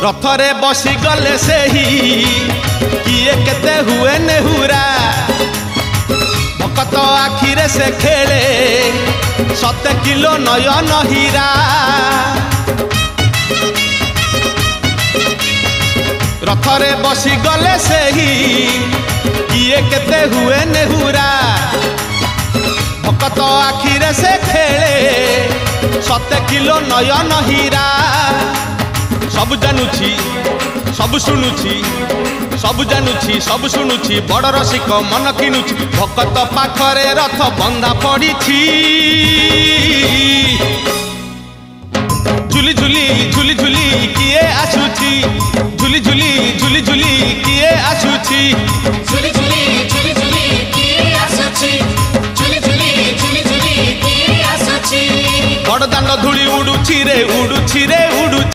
रथरे बसी गले से ही किए केते हुए नेहुरा भकत आखिरे से खेले 7 किलो नयन हीरा रथरे बसी गले से ही किए केते हुए नेहुरा भकत आखिरे से खेले 7 किलो नयन हीरा सब जानुछि सब शुणुछि सब जानुछि सब शुणुछि बड़ रसिक मन किनुछि भकत पाखरे रथ बंधा पड़िछि झुली झुली झुली झुली किए आसुछि झुली झुली झुली झुली किए आसुछि झुली झुली झुली झुली किए आसुछि झुली झुली झुली झुली किए आसुछि बड़ दांड धूली उडुछि रे उडुछि रे उडुछि।